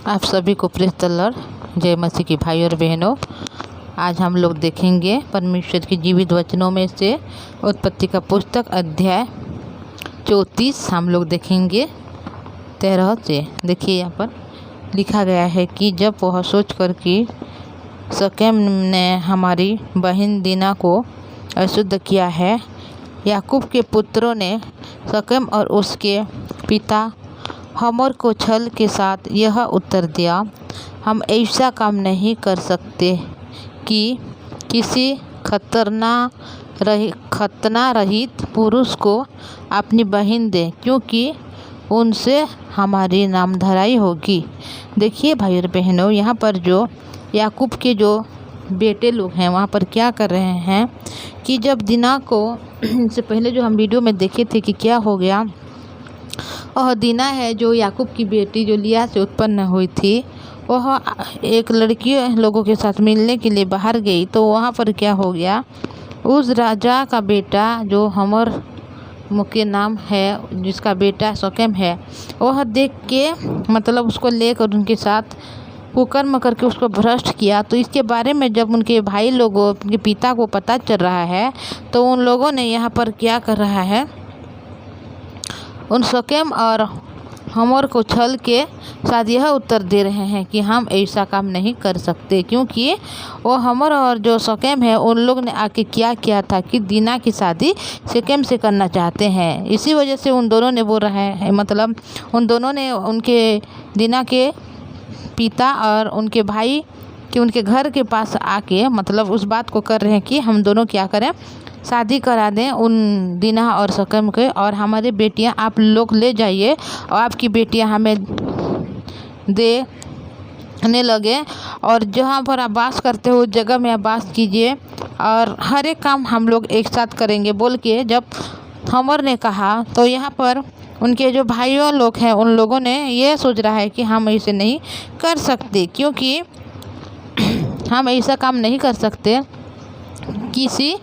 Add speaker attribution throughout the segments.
Speaker 1: आप सभी को प्रेज़ द लॉर्ड। जय मसीह की भाई और बहनों, आज हम लोग देखेंगे परमेश्वर की जीवित वचनों में से उत्पत्ति का पुस्तक अध्याय 34। हम लोग देखेंगे 13 से। देखिए यहाँ पर लिखा गया है कि जब वह सोच कर कि शकेम ने हमारी बहन दीना को अशुद्ध किया है, याकूब के पुत्रों ने शकेम और उसके पिता हमोर को छल के साथ यह उत्तर दिया, हम ऐसा काम नहीं कर सकते कि किसी खतना रहित पुरुष को अपनी बहन दें, क्योंकि उनसे हमारी नामधराई होगी। देखिए भाई और बहनों, यहाँ पर जो याकूब के जो बेटे लोग हैं वहाँ पर क्या कर रहे हैं कि जब दीना को इससे पहले जो हम वीडियो में देखे थे कि क्या हो गया, वह दीना है जो याकूब की बेटी जो लिया से उत्पन्न हुई थी, वह एक लड़की लोगों के साथ मिलने के लिए बाहर गई। तो वहाँ पर क्या हो गया, उस राजा का बेटा जो हमर मुख्य नाम है, जिसका बेटा शकेम है, वह देख के मतलब उसको लेकर उनके साथ कुकर्म करके उसको भ्रष्ट किया। तो इसके बारे में जब उनके भाई लोगों, उनके पिता को पता चल रहा है, तो उन लोगों ने यहाँ पर क्या कर रहा है, उन शकेम और हमोर को छल के साथ यह उत्तर दे रहे हैं कि हम ऐसा काम नहीं कर सकते, क्योंकि वो हमोर और जो शकेम है उन लोग ने आके क्या किया था कि दीना की शादी शकेम से करना चाहते हैं। इसी वजह से उन दोनों ने बोल रहे हैं, मतलब उन दोनों ने उनके दीना के पिता और उनके भाई कि उनके घर के पास आके मतलब उस बात को कर रहे हैं कि हम दोनों क्या करें, शादी करा दें उन दीना और शकेम के, और हमारी बेटियां आप लोग ले जाइए और आपकी बेटियां हमें देने लगे, और जहां पर आप वास करते हो उस जगह में आप वास कीजिए, और हर एक काम हम लोग एक साथ करेंगे बोल के जब हमर ने कहा, तो यहाँ पर उनके जो भाइयों लोग हैं उन लोगों ने ये सोच रहा है कि हम ऐसे नहीं कर सकते, क्योंकि हम ऐसा काम नहीं कर सकते किसी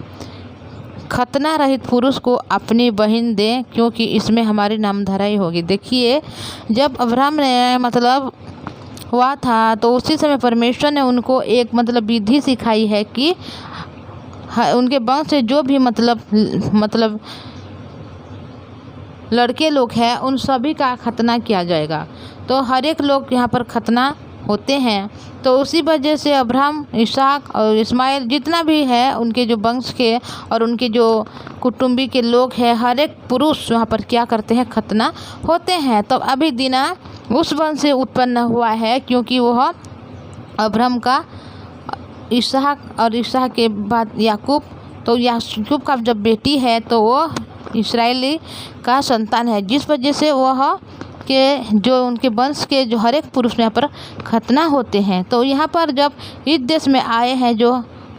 Speaker 1: खतना रहित पुरुष को अपनी बहन दें, क्योंकि इसमें हमारी नामधराई होगी। देखिए जब अब्राहम ने मतलब हुआ था, तो उसी समय परमेश्वर ने उनको एक मतलब विधि सिखाई है कि उनके वंश से जो भी मतलब लड़के लोग हैं उन सभी का खतना किया जाएगा। तो हर एक लोग यहाँ पर खतना होते हैं। तो उसी वजह से अब्राहम, इसहाक और इस्माइल जितना भी है उनके जो वंश के और उनके जो कुटुंबी के लोग हैं, हर एक पुरुष वहाँ पर क्या करते हैं, खतना होते हैं। तो अभी दीना उस वंश से उत्पन्न हुआ है, क्योंकि वह अब्राहम का इसहाक और इसहाक के बाद याकूब, तो याकूब का जब बेटी है तो वो इस्राएली का संतान है, जिस वजह से वह के जो उनके वंश के जो हर एक पुरुष यहाँ पर खतना होते हैं। तो यहाँ पर जब इस देश में आए हैं जो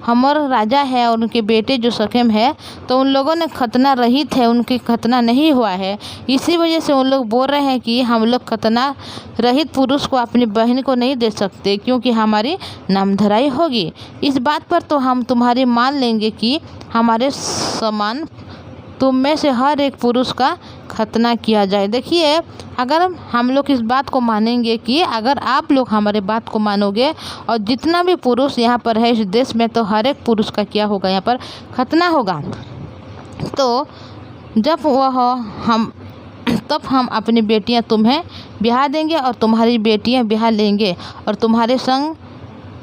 Speaker 1: हमर राजा है और उनके बेटे जो शकेम है, तो उन लोगों ने खतना रहित है, उनकी खतना नहीं हुआ है। इसी वजह से उन लोग बोल रहे हैं कि हम लोग खतना रहित पुरुष को अपनी बहन को नहीं दे सकते, क्योंकि हमारी नामधराई होगी। इस बात पर तो हम तुम्हारी मान लेंगे कि हमारे समान तुम में से हर एक पुरुष का खतना किया जाए। देखिए अगर हम लोग इस बात को मानेंगे कि अगर आप लोग हमारे बात को मानोगे और जितना भी पुरुष यहाँ पर है इस देश में, तो हर एक पुरुष का क्या होगा, यहाँ पर खतना होगा। तो जब तब हम अपनी बेटियाँ तुम्हें ब्याह देंगे और तुम्हारी बेटियाँ ब्याह लेंगे और तुम्हारे संग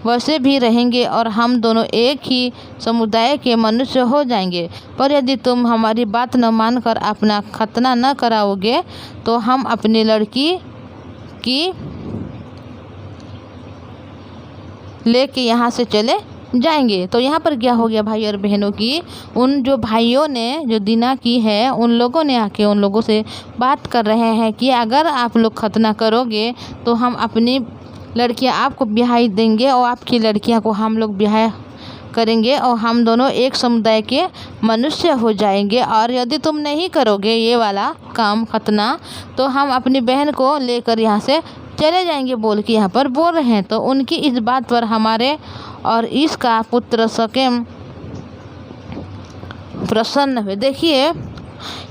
Speaker 1: वैसे भी रहेंगे, और हम दोनों एक ही समुदाय के मनुष्य हो जाएंगे। पर यदि तुम हमारी बात न मानकर अपना खतना न कराओगे, तो हम अपनी लड़की की लेके यहाँ से चले जाएंगे। तो यहाँ पर क्या हो गया भाई और बहनों की, उन जो भाइयों ने जो दीना की है उन लोगों ने आके उन लोगों से बात कर रहे हैं कि अगर आप लोग खतना करोगे तो हम अपनी लड़कियां आपको ब्याह देंगे और आपकी लड़कियां को हम लोग ब्याह करेंगे, और हम दोनों एक समुदाय के मनुष्य हो जाएंगे। और यदि तुम नहीं करोगे ये वाला काम खतना, तो हम अपनी बहन को लेकर यहाँ से चले जाएंगे बोल के यहाँ पर बोल रहे हैं। तो उनकी इस बात पर हमारे और इसका पुत्र शकेम प्रसन्न हुए। देखिए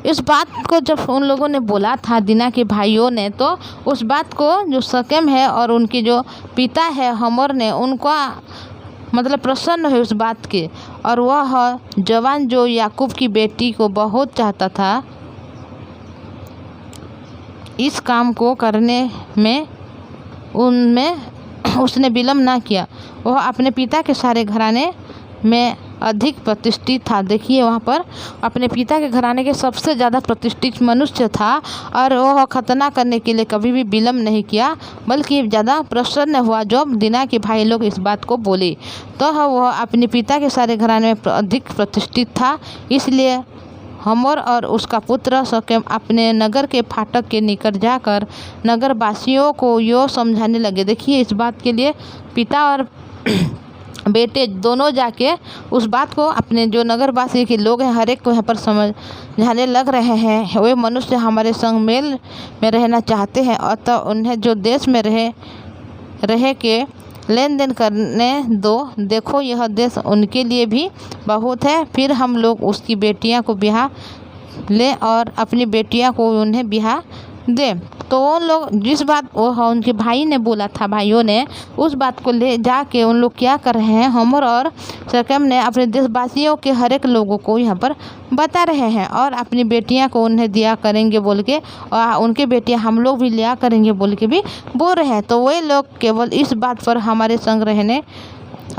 Speaker 1: इस बात को जब उन लोगों ने बोला था दीना के भाइयों ने, तो उस बात को जो शकेम है और उनके जो पिता है हमर ने उनका मतलब प्रसन्न है उस बात के। और वह जवान जो याकूब की बेटी को बहुत चाहता था, इस काम को करने में उसने विलम्ब ना किया। वह अपने पिता के सारे घराने में अधिक प्रतिष्ठित था। देखिए वहाँ पर अपने पिता के घराने के सबसे ज़्यादा प्रतिष्ठित मनुष्य था और वह खतना करने के लिए कभी भी विलम्ब नहीं किया, बल्कि ज़्यादा प्रसन्न हुआ जब दीना के भाई लोग इस बात को बोले। तो वह अपने पिता के सारे घराने में अधिक प्रतिष्ठित था। इसलिए हमर और उसका पुत्र शकेम अपने नगर के फाटक के निकट जाकर नगरवासियों को यो समझाने लगे। देखिए इस बात के लिए पिता और बेटे दोनों जाके उस बात को अपने जो नगरवासी के लोग हैं हर एक को यहाँ पर समझाने लग रहे हैं। वे मनुष्य हमारे संग मेल में रहना चाहते हैं, अतः उन्हें जो देश में रह के लेन देन करने दो। देखो यह देश उनके लिए भी बहुत है। फिर हम लोग उसकी बेटियां को ब्याह लें और अपनी बेटियां को उन्हें ब्याह दें। तो वो लोग जिस बात वो उनके भाई ने बोला था, भाइयों ने उस बात को ले जाके उन लोग क्या कर रहे हैं, हमर और शकेम ने अपने देशवासियों के हर एक लोगों को यहाँ पर बता रहे हैं और अपनी बेटियां को उन्हें दिया करेंगे बोल के, और उनके बेटियां हम लोग भी लिया करेंगे बोल के भी बोल रहे हैं। तो वे लोग केवल इस बात पर हमारे संग रहने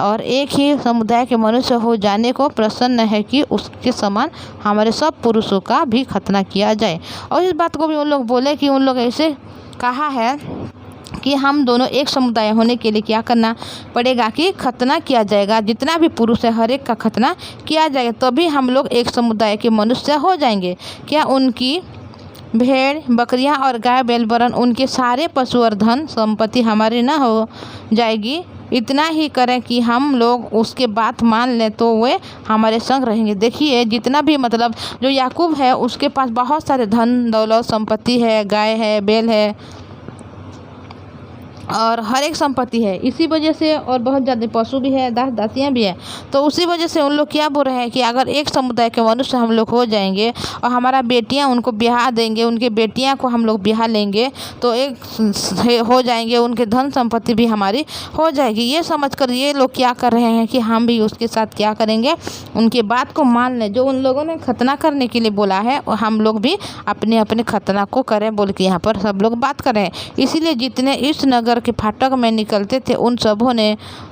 Speaker 1: और एक ही समुदाय के मनुष्य हो जाने को प्रसन्न है कि उसके समान हमारे सब पुरुषों का भी खतना किया जाए। और इस बात को भी उन लोग बोले कि उन लोग ऐसे कहा है कि हम दोनों एक समुदाय होने के लिए क्या करना पड़ेगा कि खतना किया जाएगा। जितना भी पुरुष है हर एक का खतना किया जाएगा, तभी हम लोग एक समुदाय के मनुष्य हो जाएंगे। क्या उनकी भेड़ बकरियां और गाय बैल वरन उनके सारे पशु और धन संपत्ति हमारी न हो जाएगी? इतना ही करें कि हम लोग उसके बात मान लें तो वे हमारे संग रहेंगे। देखिए जितना भी मतलब जो याकूब है उसके पास बहुत सारे धन दौलत संपत्ति है, गाय है, बैल है और हर एक संपत्ति है। इसी वजह से और बहुत ज़्यादा पशु भी है, दास दासियाँ भी है। तो उसी वजह से उन लोग क्या बोल रहे हैं कि अगर एक समुदाय के मनुष्य हम लोग हो जाएंगे और हमारा बेटियां उनको ब्याह देंगे, उनके बेटियां को हम लोग ब्याह लेंगे तो एक हो जाएंगे, उनके धन संपत्ति भी हमारी हो जाएगी। ये समझकर ये लोग क्या कर रहे हैं कि हम भी उसके साथ क्या करेंगे, उनके बात को मान लें। जो उन लोगों ने खतना करने के लिए बोला है और हम लोग भी अपने अपने खतना को करें बोल के यहाँ पर सब लोग बात कर रहे हैं। इसीलिए जितने इस नगर के फाटक में निकलते थे उन सबों ने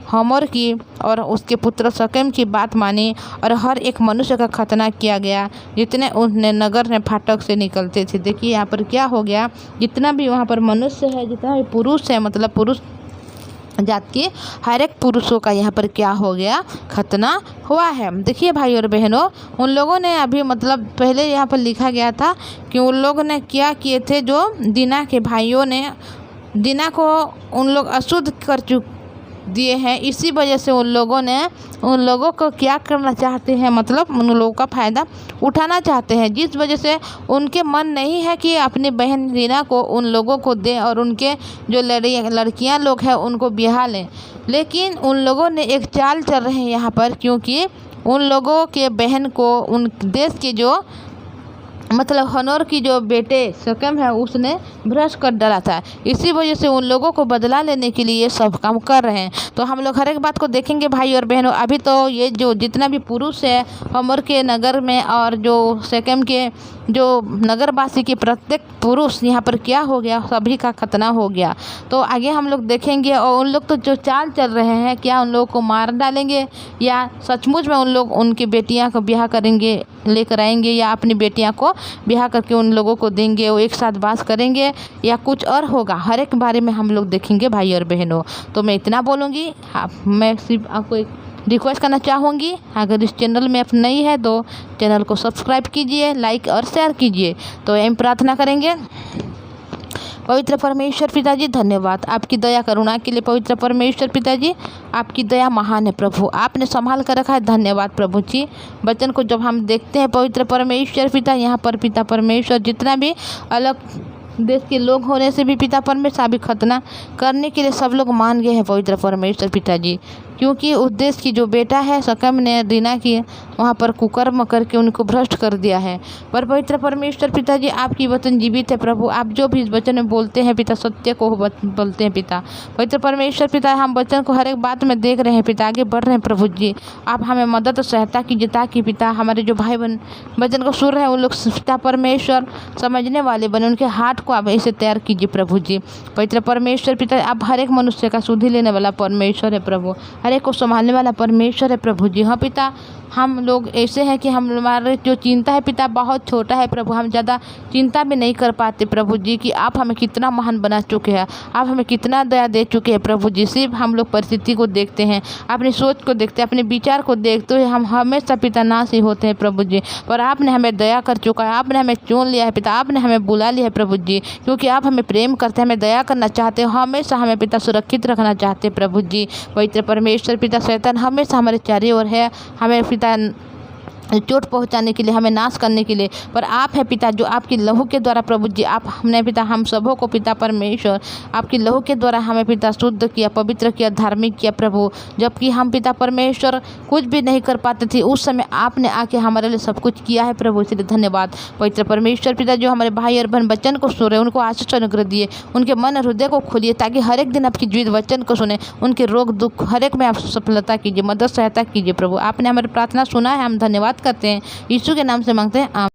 Speaker 1: हमर की और उसके पुत्र शकेम की बात मानी और हर एक मनुष्य का खतना किया गया जितने उन्हें नगर में फाटक से निकलते थे। देखिए यहाँ पर क्या हो गया, जितना भी वहाँ पर मनुष्य है, जितना भी पुरुष है, मतलब पुरुष जात के हर एक पुरुषों का यहाँ पर क्या हो गया, खतना हुआ है। देखिए भाई और बहनों, उन लोगों ने अभी मतलब पहले यहाँ पर लिखा गया था कि उन लोगों ने क्या किए थे, जो दीना के भाइयों ने दीना को उन लोग अशुद्ध कर दिए हैं। इसी वजह से उन लोगों को क्या करना चाहते हैं, मतलब उन लोगों का फ़ायदा उठाना चाहते हैं, जिस वजह से उनके मन नहीं है कि अपनी बहन दीना को उन लोगों को दें और उनके जो लड़कियां लोग हैं उनको ब्याह लें। लेकिन उन लोगों ने एक चाल चल रहे हैं यहाँ पर, क्योंकि उन लोगों के बहन को उन देश के जो मतलब हनोर की जो बेटे शकेम है उसने भ्रष्ट कर डाला था। इसी वजह से उन लोगों को बदला लेने के लिए ये सब काम कर रहे हैं। तो हम लोग हर एक बात को देखेंगे भाई और बहनों। अभी तो ये जो जितना भी पुरुष है हमर के नगर में और जो शकेम के जो नगरवासी के प्रत्येक पुरुष यहाँ पर क्या हो गया, सभी का खतना हो गया। तो आगे हम लोग देखेंगे। और उन लोग तो जो चाल चल रहे हैं, क्या उन लोगों को मार डालेंगे या सचमुच में उन लोग उनकी बेटियां को ब्याह करेंगे, लेकर आएंगे, या अपनी बेटियां को ब्याह करके उन लोगों को देंगे, वो एक साथ वास करेंगे, या कुछ और होगा। हर एक बारे में हम लोग देखेंगे भाई और बहनों। तो मैं इतना बोलूँगी। मैं सिर्फ आपको एक रिक्वेस्ट करना चाहूँगी, अगर इस चैनल में आप नई है तो चैनल को सब्सक्राइब कीजिए, लाइक और शेयर कीजिए। तो एम प्रार्थना करेंगे। पवित्र परमेश्वर पिताजी धन्यवाद आपकी दया करुणा के लिए। पवित्र परमेश्वर पिताजी आपकी दया महान है प्रभु, आपने संभाल कर रखा है। धन्यवाद प्रभु जी। वचन को जब हम देखते हैं पवित्र परमेश्वर पिता, यहाँ पर पिता परमेश्वर जितना भी अलग देश के लोग होने से भी पिता परमेश्वर अभी खतना करने के लिए सब लोग मान गए हैं पवित्र परमेश्वर पिताजी, क्योंकि उस देश की जो बेटा है शकम ने दीना की वहाँ पर कुकर्म करके उनको भ्रष्ट कर दिया है। पर पवित्र परमेश्वर पिताजी आपकी वचन जीवित है प्रभु, आप जो भी इस वचन में बोलते हैं पिता सत्य को बोलते हैं पिता। पवित्र परमेश्वर पिता हम वचन को हर एक बात में देख रहे हैं पिता, आगे बढ़ रहे हैं प्रभु जी। आप हमें मदद और सहायता कीजिए ताकि पिता हमारे जो भाई बहन वचन को सुन रहे हैं उन लोग पिता परमेश्वर समझने वाले बने, उनके हार्ट को आप ऐसे तैयार कीजिए प्रभु जी। पवित्र परमेश्वर पिता आप हर एक मनुष्य का सुधि लेने वाला परमेश्वर है प्रभु, हर एक को संभालने वाला परमेश्वर है प्रभु जी। हाँ पिता, हम लोग ऐसे हैं कि हमारे जो चिंता है पिता बहुत छोटा है प्रभु, हम ज़्यादा चिंता भी नहीं कर पाते प्रभु जी कि आप हमें कितना महान बना चुके हैं, आप हमें कितना दया दे चुके हैं प्रभु जी। सिर्फ हम लोग परिस्थिति को देखते हैं, अपनी सोच को देखते हैं, अपने विचार को देखते हुए हम हमेशा पिता नाश ही होते हैं प्रभु जी। पर आपने हमें दया कर चुका है, आपने हमें चुन लिया है पिता, आपने हमें बुला लिया है प्रभु जी, क्योंकि आप हमें प्रेम करते हैं, हमें दया करना चाहते हो, हमेशा हमें पिता सुरक्षित रखना चाहते हैं प्रभु जी। पवित्र परमेश्वर पिता शैतान हमेशा हमारे चारों ओर है, हमें पिता चोट पहुंचाने के लिए, हमें नाश करने के लिए, पर आप है पिता जो आपकी लहू के द्वारा प्रभु जी आप हमने पिता हम सबों को पिता परमेश्वर आपकी लहू के द्वारा हमें पिता शुद्ध किया, पवित्र किया, धार्मिक किया प्रभु। जबकि हम पिता परमेश्वर कुछ भी नहीं कर पाते थे, उस समय आपने आके हमारे लिए सब कुछ किया है प्रभु, इसलिए धन्यवाद। पवित्र परमेश्वर पिता जो हमारे भाई और बहन वचन को सुन रहे उनको आशीष अनुग्रह दिए, उनके मन और हृदय को खोलिए ताकि हर एक दिन आपकी जीवित वचन को सुने, उनके रोग दुख हर एक में आप सफलता कीजिए, मदद सहायता कीजिए प्रभु। आपने हमारी प्रार्थना सुना है, हम धन्यवाद करते हैं, यीशु के नाम से मांगते हैं।